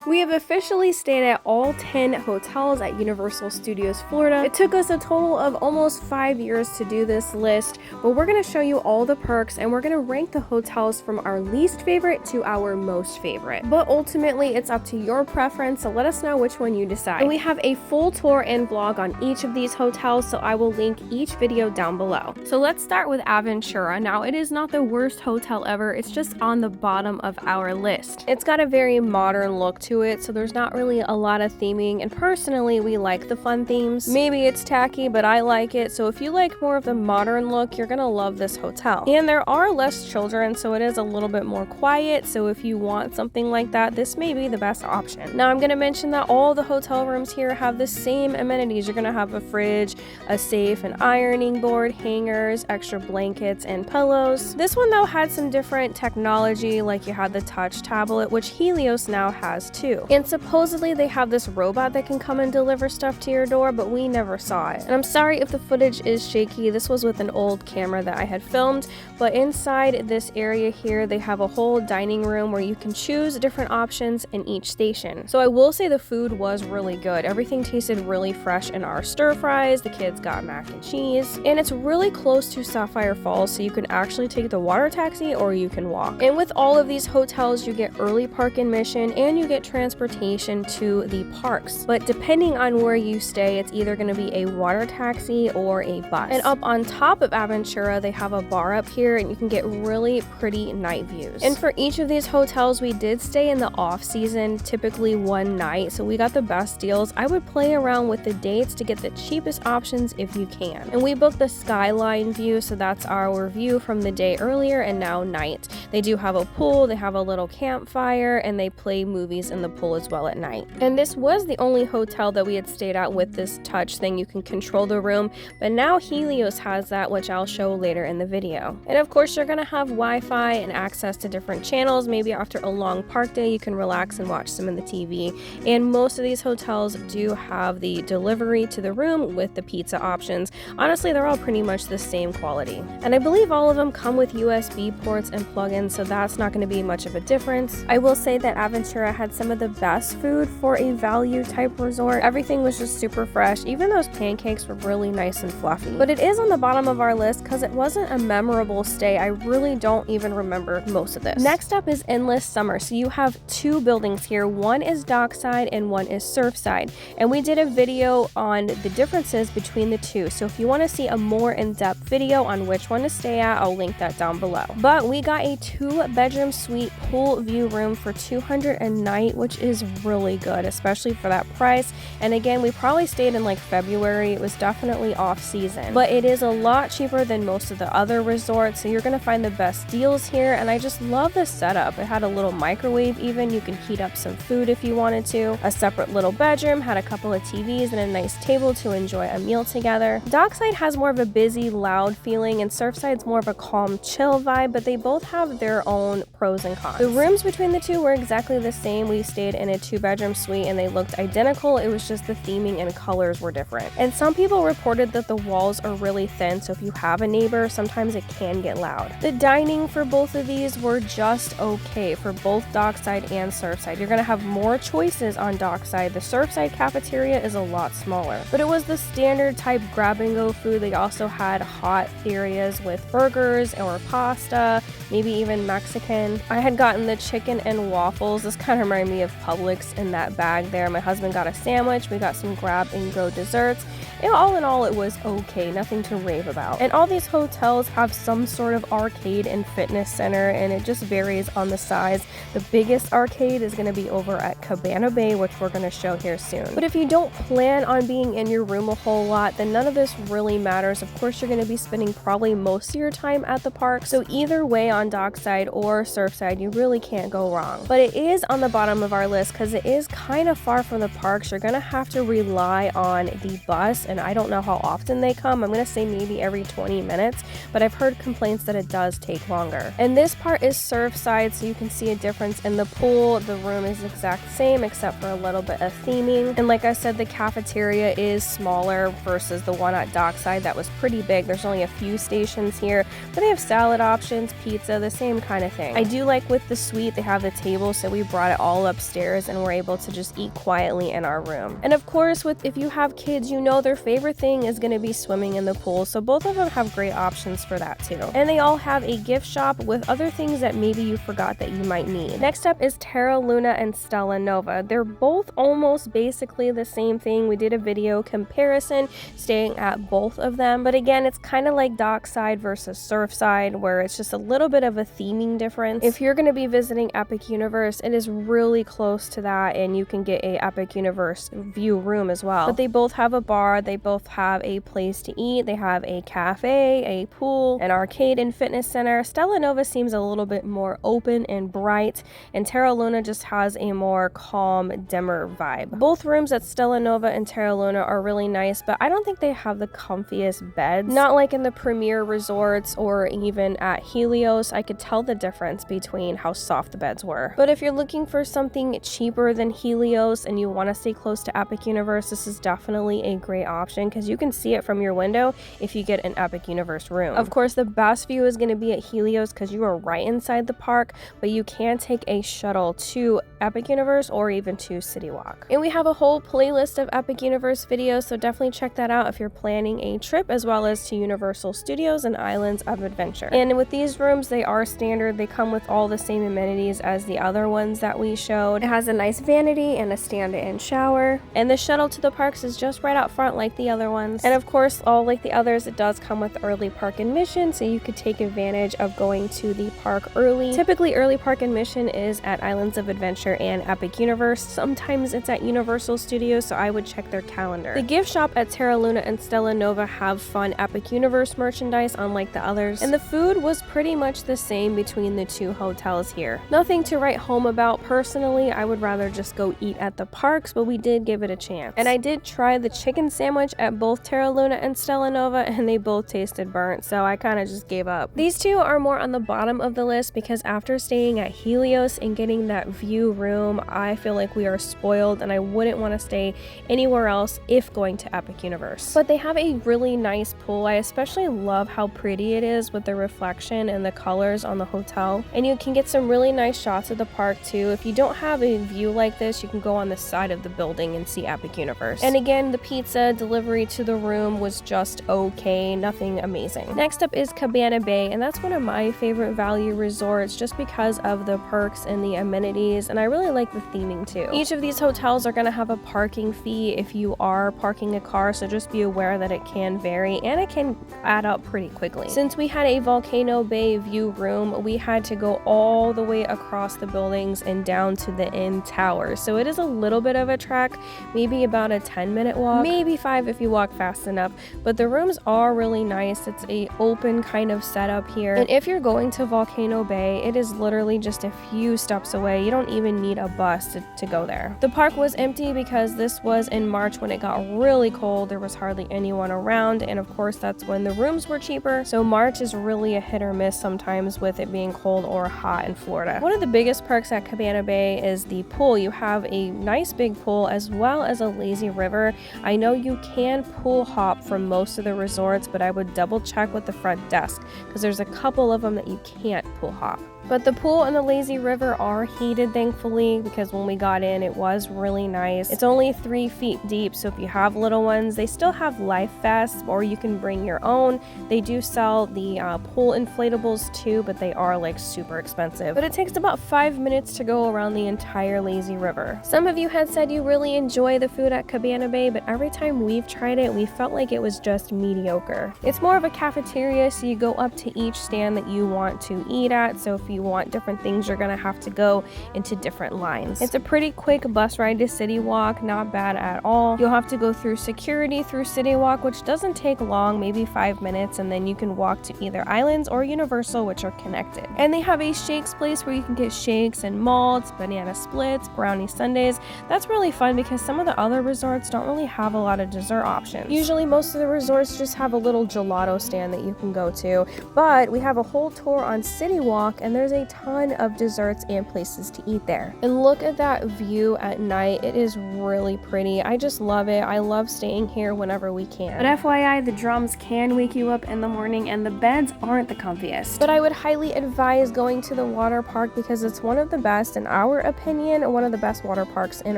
We have officially stayed at all 10 hotels at Universal Studios Florida. It took us a total of almost 5 years to do this list, but we're going to show you all the perks and we're going to rank the hotels from our least favorite to our most favorite. But ultimately, it's up to your preference, so let us know which one you decide. And we have a full tour and vlog on each of these hotels, so I will link each video down below. So let's start with Aventura. Now, it is not the worst hotel ever, it's just on the bottom of our list. It's got a very modern look to it, so there's not really a lot of theming, and personally we like the fun themes. Maybe it's tacky, but I like it, so if you like more of the modern look, you're gonna love this hotel. And there are less children, so it is a little bit more quiet, so if you want something like that, this may be the best option. Now I'm gonna mention that all the hotel rooms here have the same amenities. You're gonna have a fridge, a safe, an ironing board, hangers, extra blankets, and pillows. This one though had some different technology, like you had the touch tablet, which Helios now has too. And supposedly they have this robot that can come and deliver stuff to your door, but we never saw it. And I'm sorry if the footage is shaky, this was with an old camera that I had filmed, but inside this area here, they have a whole dining room where you can choose different options in each station. So I will say the food was really good. Everything tasted really fresh in our stir fries, the kids got mac and cheese, and it's really close to Sapphire Falls, so you can actually take the water taxi or you can walk. And with all of these hotels, you get early park admission and you get transportation to the parks, but depending on where you stay, it's either going to be a water taxi or a bus. And up on top of Aventura, they have a bar up here and you can get really pretty night views. And for each of these hotels, we did stay in the off season, typically one night, so we got the best deals. I would play around with the dates to get the cheapest options if you can. And we booked the skyline view, so that's our view from the day earlier and now night. They do have a pool, they have a little campfire, and they play movies in the pool as well at night. And this was the only hotel that we had stayed at with this touch thing. You can control the room, but now Helios has that, which I'll show later in the video. And of course, you're gonna have Wi-Fi and access to different channels. Maybe after a long park day, you can relax and watch some of the TV. And most of these hotels do have the delivery to the room with the pizza options. Honestly, they're all pretty much the same quality. And I believe all of them come with USB ports and plugins, so that's not gonna be much of a difference. I will say that Aventura had some of the best food for a value type resort. Everything was just super fresh. Even those pancakes were really nice and fluffy. But it is on the bottom of our list because it wasn't a memorable stay. I really don't even remember most of this. Next up is Endless Summer. So you have two buildings here. One is Dockside and one is Surfside. And we did a video on the differences between the two. So if you want to see a more in-depth video on which one to stay at, I'll link that down below. But we got a 2-bedroom suite pool view room for $200 a night, which is really good, especially for that price. And again, we probably stayed in like February. It was definitely off season, but it is a lot cheaper than most of the other resorts, so you're gonna find the best deals here. And I just love the setup. It had a little microwave, even you can heat up some food if you wanted to. A separate little bedroom, had a couple of TVs and a nice table to enjoy a meal together. Dockside has more of a busy, loud feeling, and Surfside's more of a calm, chill vibe, but they both have their own pros and cons. The rooms between the two were exactly the same. We stayed in a 2-bedroom suite and they looked identical. It was just the theming and colors were different. And some people reported that the walls are really thin, so if you have a neighbor, sometimes it can get loud. The dining for both of these were just okay for both Dockside and Surfside. You're gonna have more choices on Dockside. The Surfside cafeteria is a lot smaller, but it was the standard type grab-and-go food. They also had hot areas with burgers or pasta, maybe even Mexican. I had gotten the chicken and waffles. This kind of reminded me of Publix in that bag there. My husband got a sandwich. We got some grab-and-go desserts. And all in all, it was okay, nothing to rave about. And all these hotels have some sort of arcade and fitness center, and it just varies on the size. The biggest arcade is going to be over at Cabana Bay, which we're going to show here soon. But if you don't plan on being in your room a whole lot, then none of this really matters. Of course, you're going to be spending probably most of your time at the park, so either way on Dockside or Surfside, you really can't go wrong. But it is on the bottom of our list because it is kind of far from the parks. You're going to have to rely on the bus, and I don't know how often they come. I'm going to say maybe every 20 minutes, but I've heard complaints that it does take longer. And this part is Surfside, so you can see a difference in the pool. The room is the exact same except for a little bit of theming. And like I said, the cafeteria is smaller versus the one at Dockside that was pretty big. There's only a few stations here, but they have salad options, pizza, the same kind of thing. I do like with the suite, they have the table, so we brought it all upstairs and we're able to just eat quietly in our room. And of course, if you have kids, you know their favorite thing is going to be swimming in the pool, so both of them have great options for that too. And they all have a gift shop with other things that maybe you forgot that you might need. Next up is Terra, Luna, and Stella Nova. They're both almost basically the same thing. We did a video comparison staying at both of them, but again, it's kind of like Dockside versus Surfside, where it's just a little bit of a theming difference. If you're going to be visiting Epic Universe, it is really close to that, and you can get a Epic Universe view room as well. But they both have a bar, they both have a place to eat, they have a cafe, a pool, an arcade and fitness center. Stella Nova seems a little bit more open and bright, and Terra Luna just has a more calm, dimmer vibe. Both rooms at Stella Nova and Terra Luna are really nice, but I don't think they have the comfiest beds. Not like in the premier resorts or even at Helios. I could tell the difference between how soft the beds were. But if you're looking for something cheaper than Helios and you want to stay close to Epic Universe, this is definitely a great option because you can see it from your window if you get an Epic Universe room. Of course, the best view is going to be at Helios because you are right inside the park, but you can take a shuttle to Epic Universe or even to City Walk. And we have a whole playlist of Epic Universe videos, so definitely check that out if you're planning a trip, as well as to Universal Studios and Islands of Adventure. And with these rooms, they are standard. They come with all the same amenities as the other ones that we showed. It has a nice vanity and a stand-in shower, and the shuttle to the parks is just right out front like the other ones. And of course, all like the others, it does come with early park admission, so you could take advantage of going to the park early. Typically, early park admission is at Islands of Adventure and Epic Universe. Sometimes it's at Universal Studios, so I would check their calendar. The gift shop at Terra Luna and Stella Nova have fun Epic Universe merchandise unlike the others, and the food was pretty much the same between the two hotels here. Nothing to write home about. Personally, I would rather just go eat at the parks, but we did give it a chance. And I did try the chicken sandwich at both Terra Luna and Stella Nova, and they both tasted burnt, so I kind of just gave up. These two are more on the bottom of the list because after staying at Helios and getting that view room, I feel like we are spoiled and I wouldn't want to stay anywhere else if going to Epic Universe. But they have a really nice pool. I especially love how pretty it is with the reflection and the colors on the hotel. And you can get some really nice shots of the park too. If you don't have a view like this, you can go on the side of the building and see Epic Universe. And again, the pizza delivery to the room was just okay, nothing amazing. Next up is Cabana Bay, and that's one of my favorite value resorts just because of the perks and the amenities, and I really like the theming too. Each of these hotels are going to have a parking fee if you are parking a car, so just be aware that it can vary and it can add up pretty quickly. Since we had a Volcano Bay view room, we had to go all the way across the buildings and down to the end tower, so it is a little bit of a trek, maybe about a 10-minute walk, maybe 5 if you walk fast enough, but the rooms are really nice. It's a open kind of setup here, and if you're going to Volcano Bay, it is literally just a few stops away. You don't even need a bus to go there. The park was empty because this was in March when it got really cold. There was hardly anyone around, and of course that's when the rooms were cheaper, so March is really a hit or miss sometimes with it being cold or hot in Florida. One of the biggest perks at Cabana Bay is the pool. You have a nice big pool as well as a lazy river. I know you can pool hop from most of the resorts, but I would double check with the front desk because there's a couple of them that you can't pool hop. But the pool and the lazy river are heated, thankfully, because when we got in, it was really nice. It's only 3 feet deep, so if you have little ones, they still have life vests, or you can bring your own. They do sell the pool inflatables too, but they are like super expensive. But it takes about 5 minutes to go around the entire lazy river. Some of you had said you really enjoy the food at Cabana Bay, but every time we've tried it, we felt like it was just mediocre. It's more of a cafeteria, so you go up to each stand that you want to eat at, so if you want different things, you're gonna have to go into different lines. It's a pretty quick bus ride to City Walk, not bad at all. You'll have to go through security through City Walk, which doesn't take long, maybe 5 minutes, and then you can walk to either Islands or Universal, which are connected. And they have a shakes place where you can get shakes and malts, banana splits, brownie sundaes. That's really fun because some of the other resorts don't really have a lot of dessert options. Usually most of the resorts just have a little gelato stand that you can go to, but we have a whole tour on City Walk, and there's a ton of desserts and places to eat there. And look at that view at night. It is really pretty. I just love it. I love staying here whenever we can. But FYI, the drums can wake you up in the morning and the beds aren't the comfiest. But I would highly advise going to the water park because it's one of the best, and our our opinion, one of the best water parks in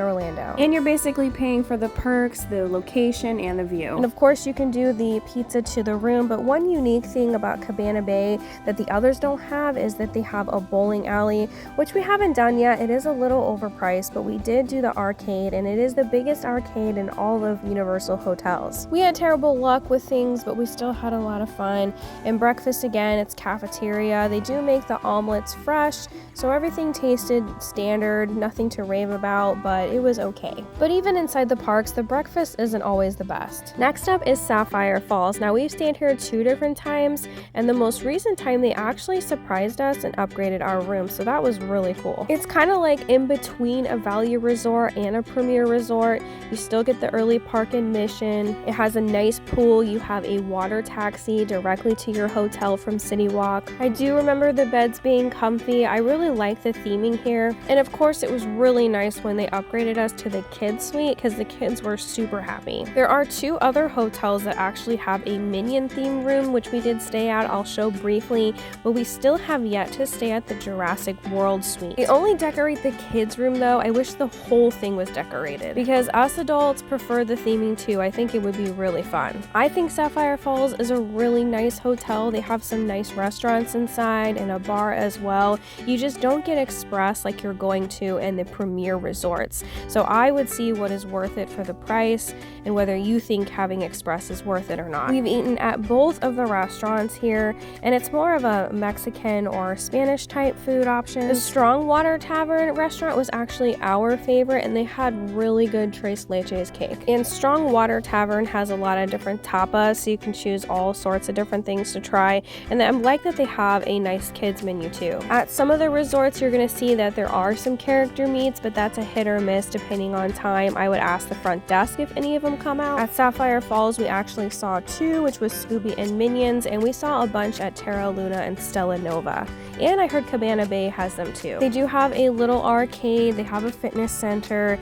Orlando. And you're basically paying for the perks, the location, and the view. And of course, you can do the pizza to the room, but one unique thing about Cabana Bay that the others don't have is that they have a bowling alley, which we haven't done yet. It is a little overpriced, but we did do the arcade, and it is the biggest arcade in all of Universal hotels. We had terrible luck with things, but we still had a lot of fun. And breakfast, again, it's cafeteria. They do make the omelets fresh, so everything tasted standard, nothing to rave about, but it was okay. But even inside the parks, the breakfast isn't always the best. Next up is Sapphire Falls. Now, we've stayed here 2 different times, and the most recent time they actually surprised us and upgraded our room, so that was really cool. It's kind of like in between a value resort and a premier resort. You still get the early park admission. It has a nice pool. You have a water taxi directly to your hotel from City Walk. I do remember the beds being comfy. I really like the theming here. And of course, it was really nice when they upgraded us to the kids suite because the kids were super happy. There are 2 other hotels that actually have a Minion theme room, which we did stay at. I'll show briefly, but we still have yet to stay at the Jurassic World suite. They only decorate the kids room though. I wish the whole thing was decorated because us adults prefer the theming too. I think it would be really fun. I think Sapphire Falls is a really nice hotel. They have some nice restaurants inside and a bar as well. You just don't get express like you're going to in the premier resorts. So I would see what is worth it for the price and whether you think having express is worth it or not. We've eaten at both of the restaurants here, and it's more of a Mexican or Spanish type food option. The Strong Water Tavern restaurant was actually our favorite, and they had really good tres leches cake. And Strong Water Tavern has a lot of different tapas, so you can choose all sorts of different things to try, and I like that they have a nice kids menu too. At some of the resorts, you're going to see that there are some character meats, but that's a hit or miss depending on time. I would ask the front desk if any of them come out. At Sapphire Falls, we actually saw 2, which was Scooby and Minions, and we saw a bunch at Terra, Luna, and Stella Nova. And I heard Cabana Bay has them too. They do have a little arcade, they have a fitness center.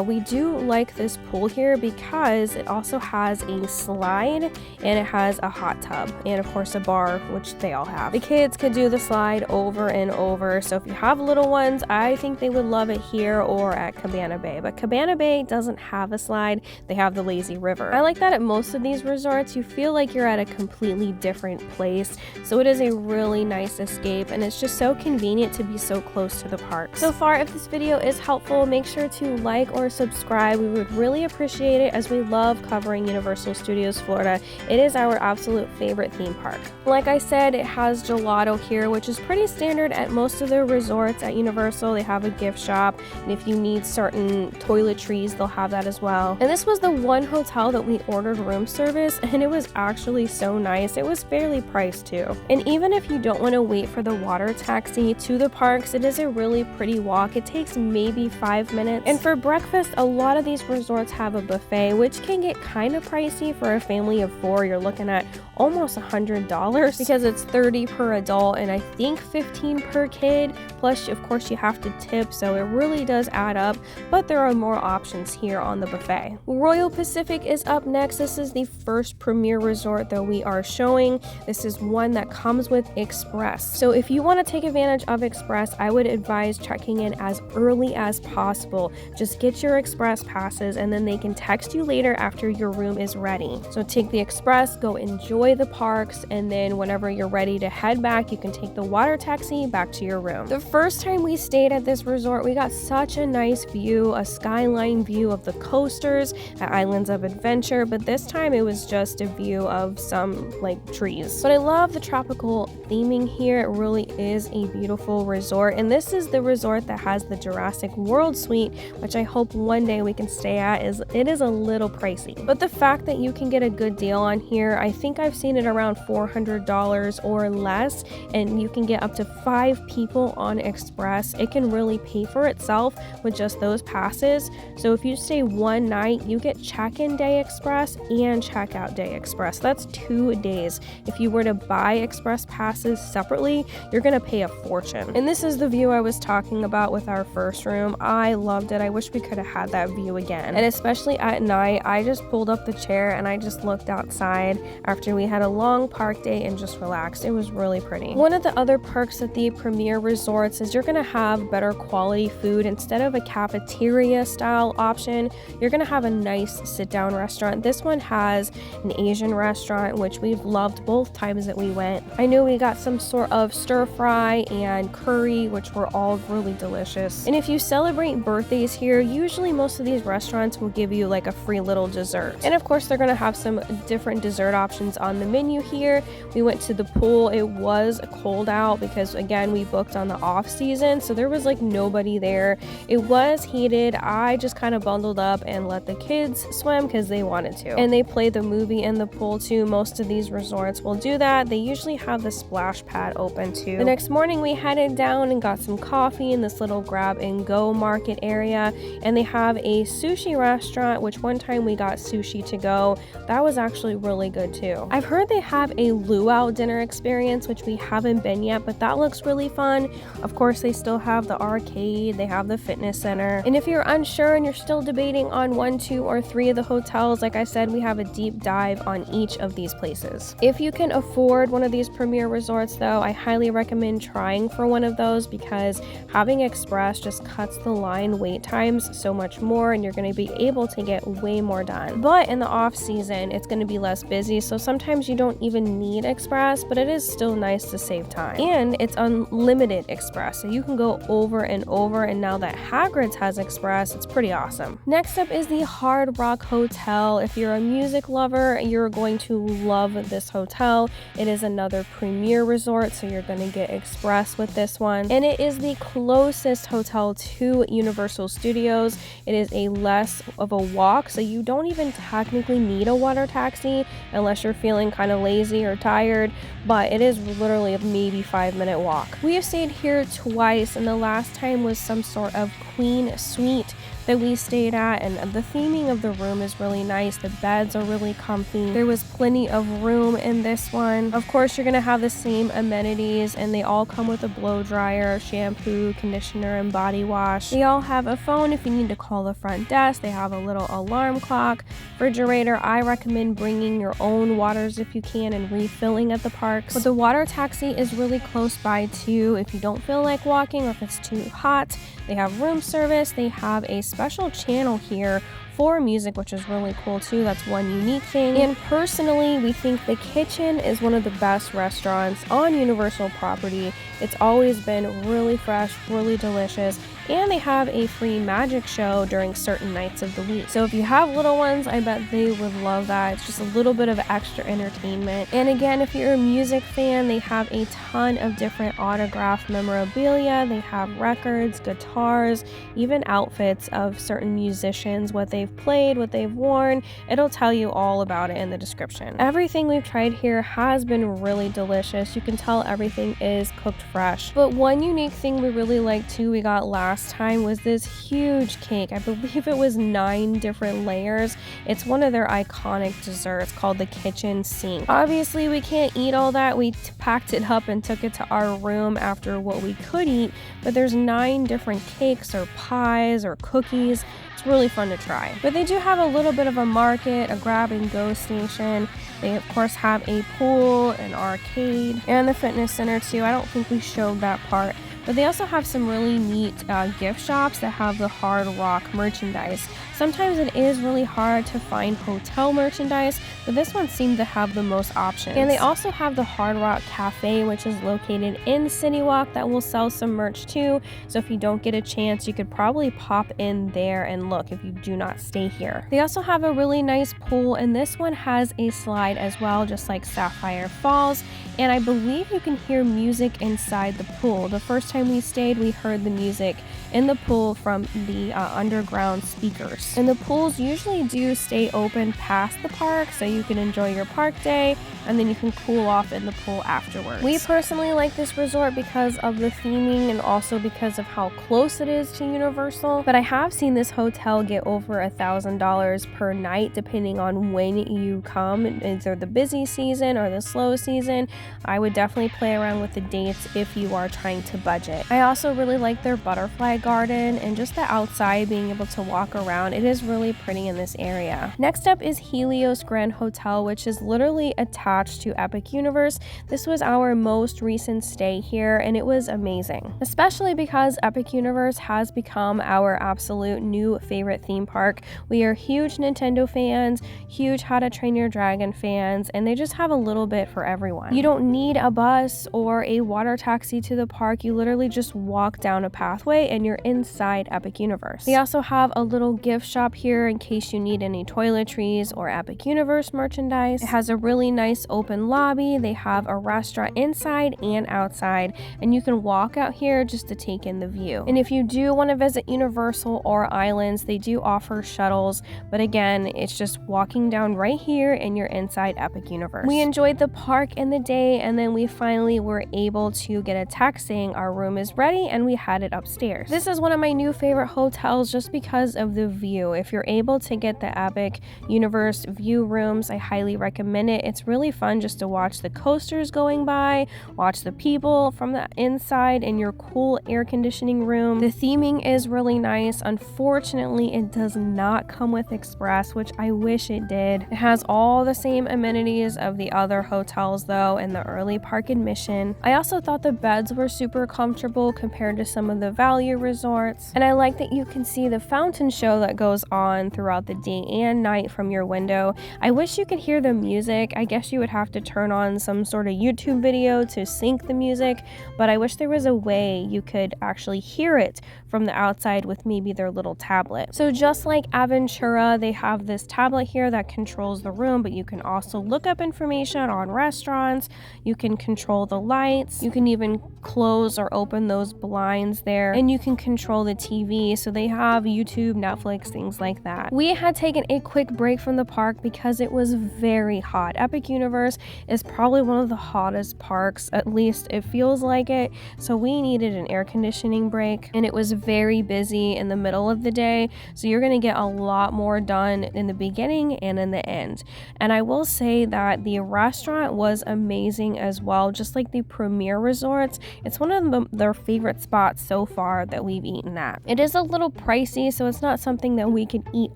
We do like this pool here because it also has a slide and it has a hot tub and of course a bar, which they all have. The kids could do the slide over and over, so if you have little ones, I think they would love it here or at Cabana Bay. But Cabana Bay doesn't have a slide, they have the lazy river. I like that at most of these resorts, you feel like you're at a completely different place, so it is a really nice escape, and it's just so convenient to be so close to the park. So far, if this video is helpful, make sure to like or subscribe. We would really appreciate it as we love covering Universal Studios Florida. It is our absolute favorite theme park. Like I said, it has gelato here, which is pretty standard at most of the resorts at Universal. They have a gift shop, and if you need certain toiletries, they'll have that as well. And this was the one hotel that we ordered room service, and it was actually so nice. It was fairly priced too. And even if you don't want to wait for the water taxi to the parks, it is a really pretty walk. It takes maybe 5 minutes. And for breakfast, a lot of these resorts have a buffet, which can get kind of pricey for a family of 4. You're looking at almost $100 because it's $30 per adult and I think $15 per kid. Plus, of course, you have to tip, so it really does add up, but there are more options here on the buffet. Royal Pacific is up next. This is the first premier resort that we are showing. This is one that comes with Express. So if you want to take advantage of Express, I would advise checking in as early as possible. Just get your Express passes and then they can text you later after your room is ready. So take the Express, go enjoy the parks, and then whenever you're ready to head back, you can take the water taxi back to your room. The first time we stayed at this resort, we got such a nice view, a skyline view of the coasters at Islands of Adventure, but this time it was just a view of some like trees. But I love the tropical theming here. It really is a beautiful resort, and this is the resort that has the Jurassic World suite, which I hope one day we can stay at. It is a little pricey, but the fact that you can get a good deal on here, I think I've seen it around $400 or less, and you can get up to 5 people on Express. It can really pay for itself with just those passes. So if you stay one night, you get check-in day Express and check-out day Express. That's 2 days. If you were to buy Express passes separately, you're gonna pay a fortune. And this is the view I was talking about with our first room. I loved it. I wish we could have had that view again. And especially at night, I just pulled up the chair and I just looked outside after we had a long park day and just relaxed. It was really pretty. One of the other perks at the premier resorts is you're gonna have better better quality food. Instead of a cafeteria style option, you're gonna have a nice sit down restaurant. This one has an Asian restaurant, which we've loved both times that we went. I knew we got some sort of stir fry and curry, which were all really delicious. And if you celebrate birthdays here, usually most of these restaurants will give you like a free little dessert. And of course, they're gonna have some different dessert options on the menu here. We went to the pool. It was cold out because again, we booked on the off season, so there was like nobody there. It was heated. I just kind of bundled up and let the kids swim because they wanted to. And they play the movie in the pool too. Most of these resorts will do that. They usually have the splash pad open too. The next morning we headed down and got some coffee in this little grab and go market area, and they have a sushi restaurant, which one time we got sushi to go. That was actually really good too. I've heard they have a luau dinner experience, which we haven't been yet, but that looks really fun. Of course, they still have the arcade, they have the fitness center. And if you're unsure and you're still debating on 1, 2, or 3 of the hotels, like I said, we have a deep dive on each of these places. If you can afford one of these premier resorts though, I highly recommend trying for one of those because having express just cuts the line wait times so much more, and you're going to be able to get way more done. But in the off season, it's going to be less busy, so sometimes you don't even need express, but it is still nice to save time. And it's unlimited express, so you can go over and over, and now that Hagrid's has express, it's pretty awesome. Next up is the Hard Rock Hotel. If you're a music lover, you're going to love this hotel. It is another premier resort, so you're going to get express with this one. And it is the closest hotel to Universal Studios. It is a less of a walk, so you don't even technically need a water taxi unless you're feeling kind of lazy or tired, but it is literally a maybe 5-minute walk. We have stayed here twice, and the last time was some sort of queen suite that we stayed at, and the theming of the room is really nice. The beds are really comfy. There was plenty of room in this one. Of course, you're gonna have the same amenities, and they all come with a blow dryer, shampoo, conditioner, and body wash. They all have a phone if you need to call the front desk. They have a little alarm clock. Refrigerator, I recommend bringing your own waters if you can and refilling at the parks. But the water taxi is really close by too if you don't feel like walking or if it's too hot. They have room service. They have a special channel here for music, which is really cool too. That's one unique thing. And personally, we think the kitchen is one of the best restaurants on Universal property. It's always been really fresh, really delicious, and they have a free magic show during certain nights of the week. So if you have little ones, I bet they would love that. It's just a little bit of extra entertainment. And again, if you're a music fan, they have a ton of different autographed memorabilia. They have records, guitars, even outfits of certain musicians, what they've played, what they've worn. It'll tell you all about it in the description. Everything we've tried here has been really delicious. You can tell everything is cooked fresh. But one unique thing we really liked too, we got last time, was this huge cake. I believe it was 9 different layers. It's one of their iconic desserts called the kitchen sink. Obviously, we can't eat all that. We packed it up and took it to our room after what we could eat, but there's 9 different cakes or pies or cookies. It's really fun to try. But they do have a little bit of a market, a grab and go station. They of course have a pool, an arcade, and the fitness center too. I don't think we showed that part. But they also have some really neat gift shops that have the Hard Rock merchandise. Sometimes it is really hard to find hotel merchandise, but this one seemed to have the most options. And they also have the Hard Rock Cafe, which is located in City Walk, that will sell some merch too. So if you don't get a chance, you could probably pop in there and look if you do not stay here. They also have a really nice pool, and this one has a slide as well, just like Sapphire Falls. And I believe you can hear music inside the pool. The first time we stayed, we heard the music in the pool from the underground speakers. And the pools usually do stay open past the park, so you can enjoy your park day and then you can cool off in the pool afterwards. We personally like this resort because of the theming and also because of how close it is to Universal. But I have seen this hotel get over $1,000 per night depending on when you come, either the busy season or the slow season. I would definitely play around with the dates if you are trying to budget budget. I also really like their butterfly garden and just the outside, being able to walk around. It is really pretty in this area. Next up is Helios Grand Hotel, which is literally attached to Epic Universe. This was our most recent stay here and it was amazing, especially because Epic Universe has become our absolute new favorite theme park. We are huge Nintendo fans, huge How to Train Your Dragon fans, and they just have a little bit for everyone. You don't need a bus or a water taxi to the park. You literally just walk down a pathway and you're inside Epic Universe. They also have a little gift shop here in case you need any toiletries or Epic Universe merchandise. It has a really nice open lobby. They have a restaurant inside and outside, and you can walk out here just to take in the view. And if you do want to visit Universal or Islands, they do offer shuttles, but again, it's just walking down right here and you're inside Epic Universe. We enjoyed the park in the day, and then we finally were able to get a text saying our room is ready and we headed upstairs. This is one of my new favorite hotels just because of the view. If you're able to get the Epic Universe view rooms, I highly recommend it. It's really fun just to watch the coasters going by, watch the people from the inside in your cool air conditioning room. The theming is really nice. Unfortunately, it does not come with Express, which I wish it did. It has all the same amenities of the other hotels though, and the early park admission. I also thought the beds were super comfortable compared to some of the value resorts, and I like that you can see the fountain show that goes on throughout the day and night from your window. I wish you could hear the music. I guess you would have to turn on some sort of YouTube video to sync the music, but I wish there was a way you could actually hear it from the outside with maybe their little tablet. So just like Aventura, they have this tablet here that controls the room, but you can also look up information on restaurants, you can control the lights, you can even close or open those blinds there, and you can control the TV. So they have YouTube, Netflix, things like that. We had taken a quick break from the park because it was very hot. Epic Universe is probably one of the hottest parks, at least it feels like it, so we needed an air conditioning break, and it was very busy in the middle of the day, so you're gonna get a lot more done in the beginning and in the end. And I will say that the restaurant was amazing as well, just like the premier resorts. It's one of their favorite spots so far that we've eaten at. It is a little pricey, so it's not something that we can eat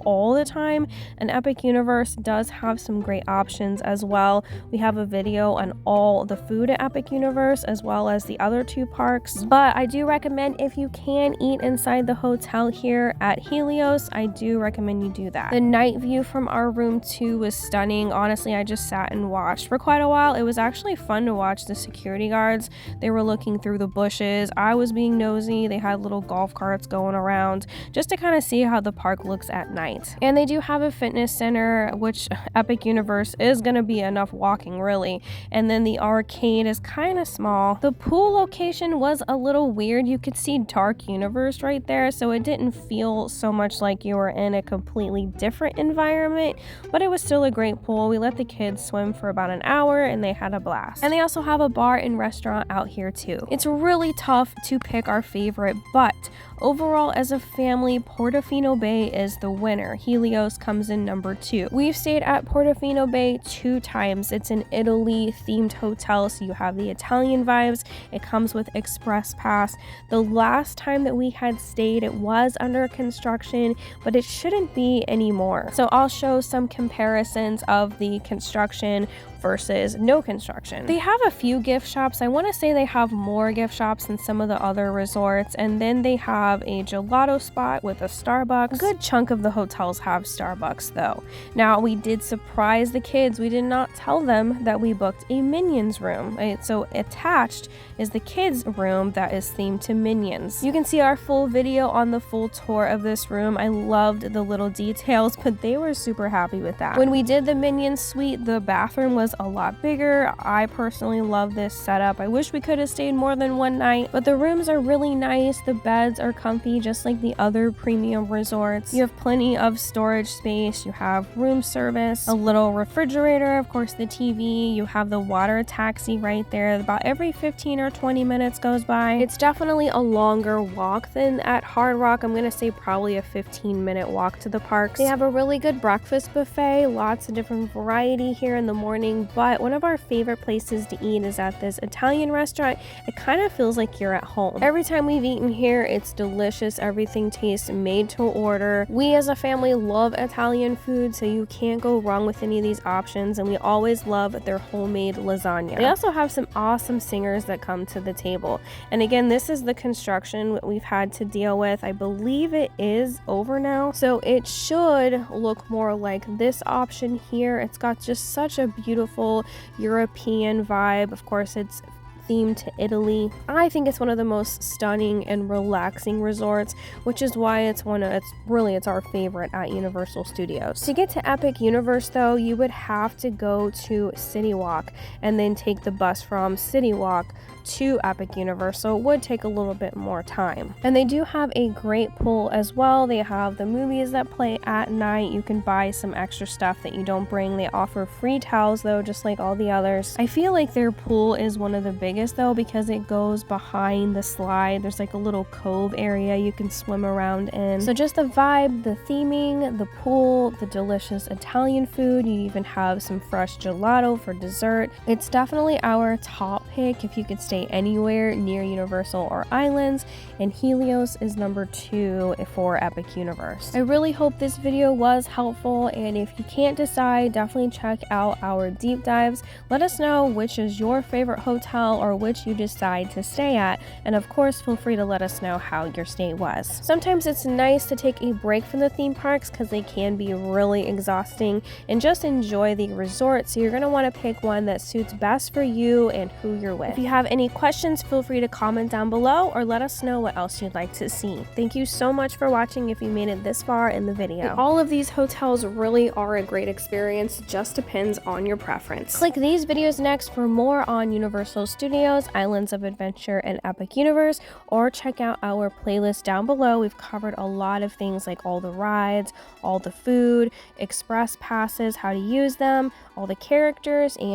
all the time, and Epic Universe does have some great options as well. We have a video on all the food at Epic Universe as well as the other two parks, but I do recommend, if you can eat inside the hotel here at Helios, I do recommend you do that. The night view from our room too was stunning. Honestly, I just sat and watched for quite a while. It was actually fun to watch the security guards. They were looking through the bushes. I was being nosy. They had little golf carts going around just to kind of see how the park looks at night. And they do have a fitness center, which Epic Universe is going to be enough walking really. And then the arcade is kind of small. The pool location was a little weird. You could see Dark Universe right there, so it didn't feel so much like you were in a completely different environment, but it was still a great pool. We let the kids swim for about an hour and they had a blast. And they also have a bar and restaurant out here too. It's really tough to pick our favorite, but overall as a family, Portofino Bay is the winner. Helios comes in number 2. We've stayed at Portofino Bay 2 times. It's an Italy themed hotel, so you have the Italian vibes. It comes with Express Pass. The last time that we had stayed, it was under construction, but it shouldn't be anymore. So I'll show some comparisons of the construction versus no construction. They have a few gift shops. I want to say they have more gift shops than some of the other resorts, and then they have a gelato spot with a Starbucks. A good chunk of the hotels have Starbucks though. Now we did surprise the kids. We did not tell them that we booked a Minions room. So attached is the kids room that is themed to Minions. You can see our full video on the full tour of this room. I loved the little details, but they were super happy with that. When we did the Minions suite, the bathroom was a lot bigger. I personally love this setup. I wish we could have stayed more than one night, but the rooms are really nice. The beds are comfy, just like the other premium resorts. You have plenty of storage space. You have room service, a little refrigerator, of course the TV. You have the water taxi right there. About every 15 or 20 minutes goes by. It's definitely a longer walk than at Hard Rock. I'm gonna say probably a 15-minute walk to the parks. They have a really good breakfast buffet, lots of different variety here in the morning. anything, but one of our favorite places to eat is at this Italian restaurant. It kind of feels like you're at home. Every time we've eaten here, it's delicious. Everything tastes made to order. We as a family love Italian food, so you can't go wrong with any of these options, and we always love their homemade lasagna. They also have some awesome singers that come to the table. And again, this is the construction we've had to deal with. I believe it is over now, so it should look more like this option here. It's got just such a beautiful European vibe. Of course, it's themed to Italy. I think it's one of the most stunning and relaxing resorts, which is why it's our favorite at Universal Studios. To get to Epic Universe though, you would have to go to City Walk and then take the bus from City Walk to Epic Universe, so it would take a little bit more time. And they do have a great pool as well. They have the movies that play at night. You can buy some extra stuff that you don't bring. They offer free towels though, just like all the others. I feel like their pool is one of the biggest though, because it goes behind the slide. There's like a little cove area you can swim around in. So just the vibe, the theming, the pool, the delicious Italian food. You even have some fresh gelato for dessert. It's definitely our top pick if you could stay anywhere near Universal or Islands, and Helios is number 2 for Epic Universe. I really hope this video was helpful, and if you can't decide, definitely check out our deep dives. Let us know which is your favorite hotel or which you decide to stay at, and of course feel free to let us know how your stay was. Sometimes it's nice to take a break from the theme parks because they can be really exhausting, and just enjoy the resort, so you're going to want to pick one that suits best for you and who you're with. If you have any questions, feel free to comment down below or let us know what else you'd like to see. Thank you so much for watching if you made it this far in the video. And all of these hotels really are a great experience, just depends on your preference. Click these videos next for more on Universal Studios, Islands of Adventure, and Epic Universe, or check out our playlist down below. We've covered a lot of things like all the rides, all the food, express passes, how to use them, all the characters, and